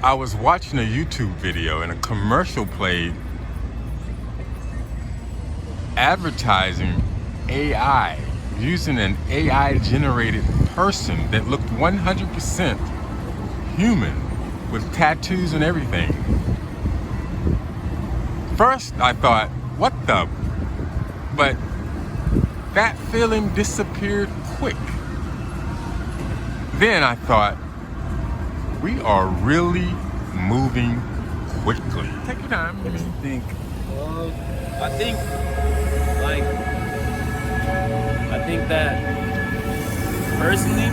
I was watching a YouTube video and a commercial played advertising AI, using an AI generated person that looked 100% human with tattoos and everything. First I thought, what the? But that feeling disappeared quick. Then I thought, we are really moving quickly. Take your time. What do you think? I think that personally,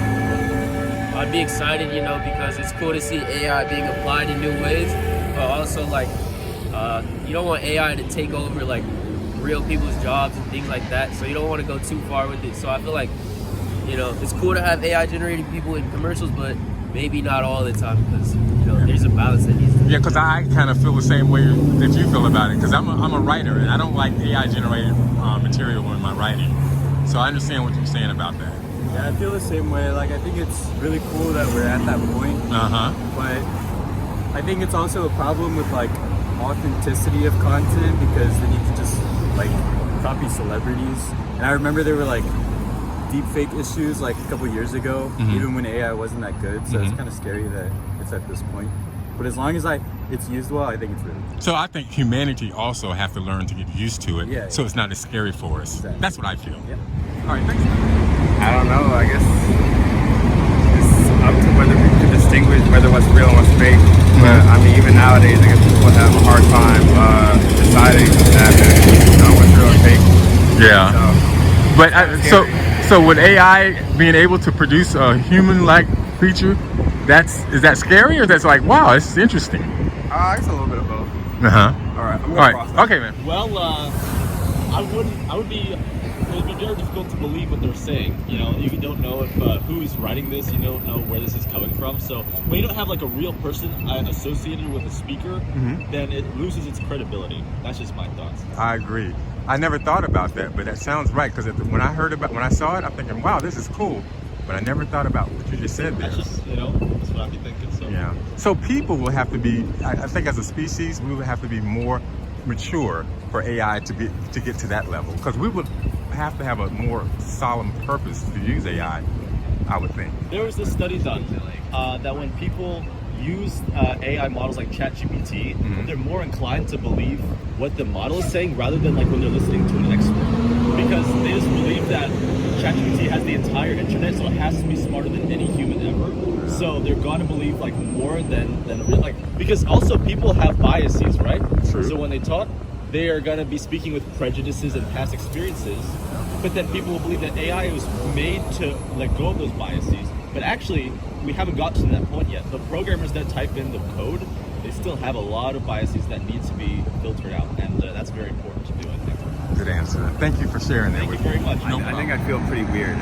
I'd be excited, because it's cool to see AI being applied in new ways, but also you don't want AI to take over real people's jobs and things like that, so you don't want to go too far with it. So I feel like, it's cool to have AI generating people in commercials, but maybe not all the time, because there's a balance that needs to be. Yeah, because I kind of feel the same way that you feel about it, because I'm a writer and I don't like AI generated material in my writing. So I understand what you're saying about that. Yeah, I feel the same way. I think it's really cool that we're at that point. But I think it's also a problem with authenticity of content, because then you can just copy celebrities. And I remember there were deep fake issues a couple years ago, even when AI wasn't that good. So it's kind of scary that it's at this point. But as long as it's used well, I think it's really good. So I think humanity also have to learn to get used to it, Yeah, so it's not as scary for us. Exactly. That's what I feel. Yeah. All right, thanks. I don't know. I guess it's up to whether we can distinguish whether what's real and what's fake. But I mean, even nowadays, I guess people have a hard time deciding what's real and fake. Yeah. So, So would AI being able to produce a human-like creature, is that scary, or that's wow, it's interesting? I guess a little bit of both. All right. I'm All right. Okay, man. Well, it would be very difficult to believe what they're saying. You don't know if who's writing this. You don't know where this is coming from. So when you don't have a real person associated with a speaker, then it loses its credibility. That's just my thoughts. I agree. I never thought about that, but that sounds right, because when I saw it, I'm thinking, wow, this is cool. But I never thought about what you just said there. That's just, that's what I'd be thinking. So. Yeah. So people will have to be, I think as a species, we would have to be more mature for AI to get to that level, because we would have to have a more solemn purpose to use AI, I would think. There was this study done that when people use AI models like ChatGPT, they're more inclined to believe what the model is saying rather than when they're listening to an expert, because they just believe that ChatGPT has the entire internet, so it has to be smarter than any human ever. So they're gonna believe more than because also people have biases, right? True. So when they talk, they are gonna be speaking with prejudices and past experiences, but then people will believe that AI was made to let go of those biases. But actually, we haven't gotten to that point yet. The programmers that type in the code, they still have a lot of biases that need to be filtered out, and that's very important to do, I think. Good answer. Thank you for sharing that with me. Thank you very much. I think I feel pretty weird.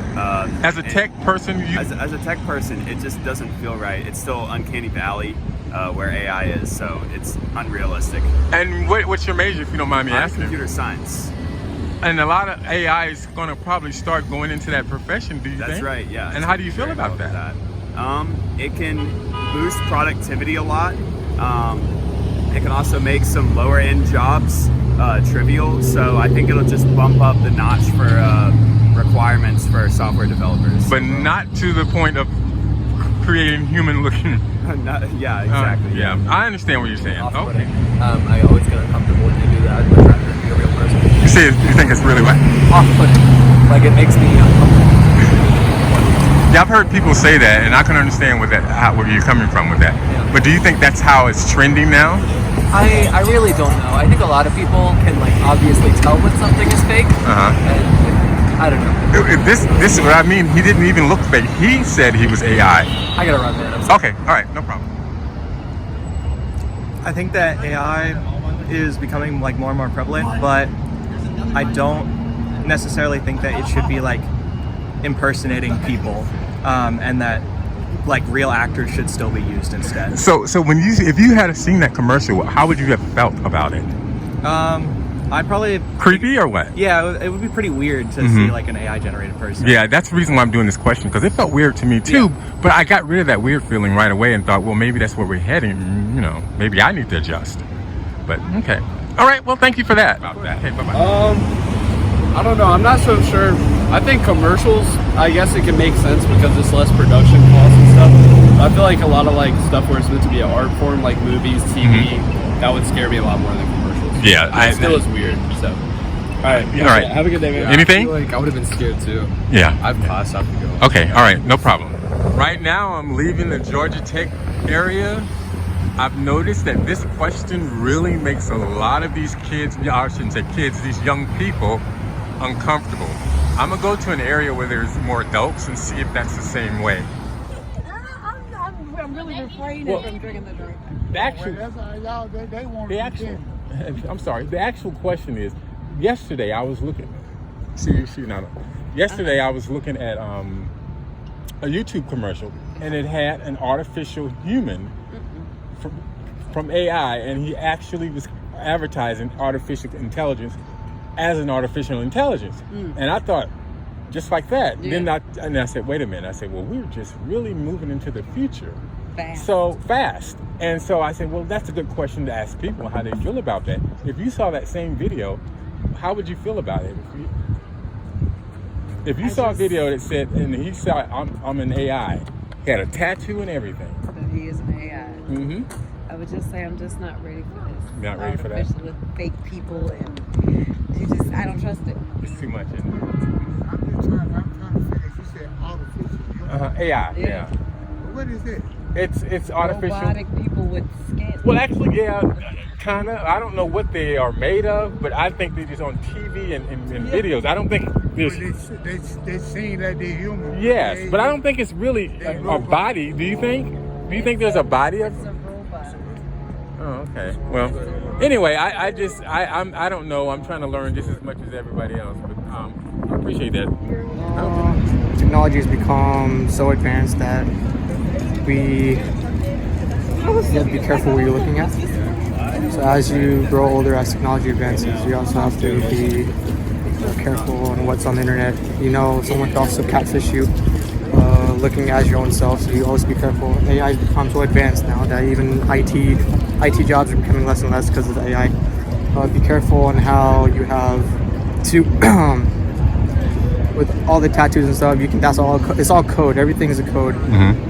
As a tech person, as a tech person, it just doesn't feel right. It's still uncanny valley where AI is, so it's unrealistic. And what's your major, if you don't mind me I'm asking? computer science. And a lot of AI is going to probably start going into that profession, do you think? That's right, yeah. And how do you feel about that? It can boost productivity a lot. It can also make some lower end jobs trivial. So I think it'll just bump up the notch for requirements for software developers. But not to the point of creating human looking. Yeah, exactly. Yeah, I understand what you're saying. Okay. I always get uncomfortable when they do that. I'd rather be a real person. You think it's really what? Off-putting. It makes me uncomfortable. Yeah, I've heard people say that, and I can understand where you're coming from with that. Yeah. But do you think that's how it's trending now? I really don't know. I think a lot of people can obviously tell when something is fake. And I don't know. This is what I mean. He didn't even look fake. He said he was AI. I gotta run, man. I'm sorry. Okay, all right, no problem. I think that AI is becoming more and more prevalent, but I don't necessarily think that it should be impersonating people, and that real actors should still be used instead. So if you had seen that commercial, how would you have felt about it? I'd probably Creepy or what? Yeah, it would be pretty weird to see like an AI generated person. Yeah, that's the reason why I'm doing this question, because it felt weird to me too. But I got rid of that weird feeling right away and thought, well, maybe that's where we're heading. You know, maybe I need to adjust. But okay, all right. Well, thank you for that. Okay, bye-bye. I don't know. I'm not so sure. I think commercials, I guess it can make sense because it's less production costs and stuff. But I feel like a lot of like stuff where it's meant to be an art form, like movies, TV, that would scare me a lot more than commercials. Yeah, It still is weird. So, all right. All right. Have a good day, man. Anything? I feel like I would have been scared too. Yeah. I've passed. I have to go. Okay, all right, no problem. Right now, I'm leaving the Georgia Tech area. I've noticed that this question really makes a lot of these kids, I shouldn't say kids, these young people, uncomfortable. I'm gonna go to an area where there's more adults and see if that's the same way. I'm really refraining from drinking the drink. The actual, I'm sorry, the actual question is, yesterday I was looking, yesterday I was looking at a YouTube commercial, and it had an artificial human from AI, and he actually was advertising artificial intelligence as an artificial intelligence. And I thought, just like that. Then I said, wait a minute. I said, well, we're just really moving into the future. So fast. And so I said, well, that's a good question to ask people how they feel about that. If you saw that same video, how would you feel about it? If you saw a video that said, and he saw, I'm an AI, he had a tattoo and everything. That he is an AI. I would just say I'm just not ready for this. Not ready for that? Especially with fake people, and I don't trust it. It's too much, isn't it? I'm trying to figure. You said artificial. AI, yeah. What is it? It's artificial. Robotic people with skin. Well, actually, yeah, kind of. I don't know what they are made of, but I think they're just on TV and videos. I don't think there's. They seem like they're human. Yes, but I don't think it's really a body. Do you think? Do you think there's a body of? It's a robot. Oh, okay. Well, anyway, I don't know. I'm trying to learn just as much as everybody else, but I appreciate that. Technology has become so advanced that you have to be careful what you're looking at. So as you grow older, as technology advances, you also have to be careful on what's on the internet. You know, someone can also catfish you looking at your own self, so you always be careful. AI has become so advanced now that even IT jobs are becoming less and less because of the AI. Be careful on how you have to with all the tattoos and stuff. It's all code. Everything is a code.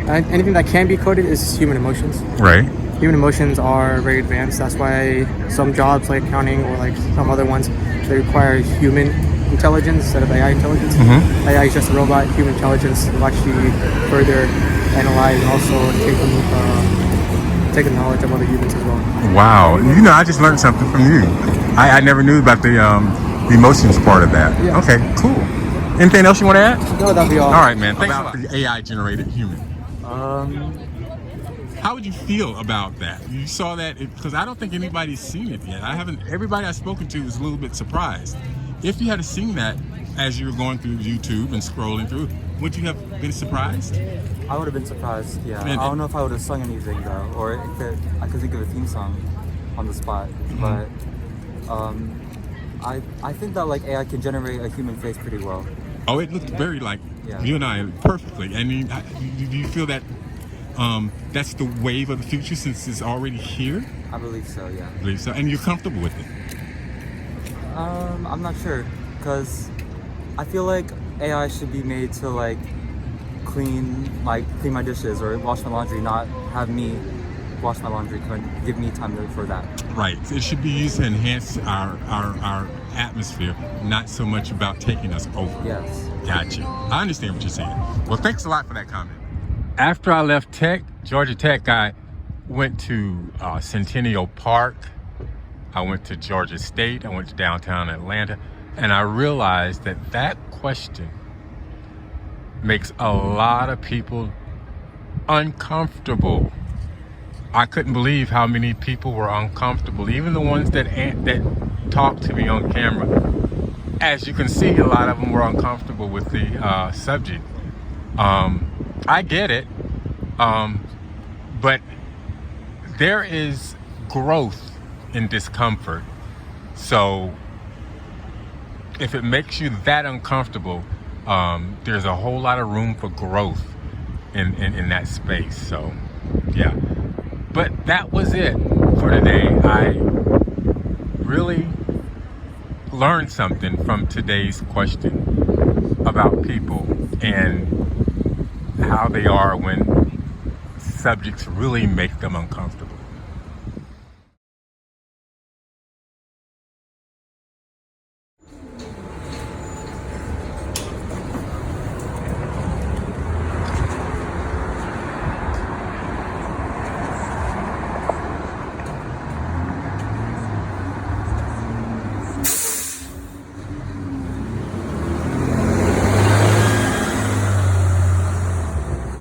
Anything that can be coded is human emotions. Right. Human emotions are very advanced. That's why some jobs like accounting or like some other ones, they require human intelligence instead of AI intelligence. AI is just a robot. Human intelligence will actually further analyze and also take the knowledge of other humans as well. Wow. You know, I just learned something from you. I never knew about the emotions part of that. Yeah. Okay, cool. Anything else you want to add? No, that'll be all. All right, man. Thanks about the AI generated human. How would you feel about that? You saw that because I don't think anybody's seen it yet. Everybody I've spoken to is a little bit surprised. If you had seen that as you were going through YouTube and scrolling through, would you have been surprised? I would have been surprised, yeah. Man, I don't know if I would have sung anything though, or if I could think of a theme song on the spot. But I think that like AI can generate a human face pretty well. Oh, it looked very like you and I perfectly. I mean, do you feel that that's the wave of the future since it's already here? I believe so, yeah. I believe so, and you're comfortable with it? I'm not sure, because I feel like AI should be made to like clean my dishes or wash my laundry, not have me wash my laundry. Give me time for that. Right. It should be used to enhance our atmosphere, not so much about taking us over. Yes. Gotcha. I understand what you're saying. Well, thanks a lot for that comment. After I left Georgia Tech, I went to Centennial Park. I went to Georgia State. I went to downtown Atlanta. And I realized that question makes a lot of people uncomfortable. I couldn't believe how many people were uncomfortable, even the ones that talked to me on camera. As you can see, a lot of them were uncomfortable with the subject. I get it, but there is growth in discomfort. So if it makes you that uncomfortable, there's a whole lot of room for growth in that space. So, yeah. But that was it for today. I really learned something from today's question about people and how they are when subjects really make them uncomfortable.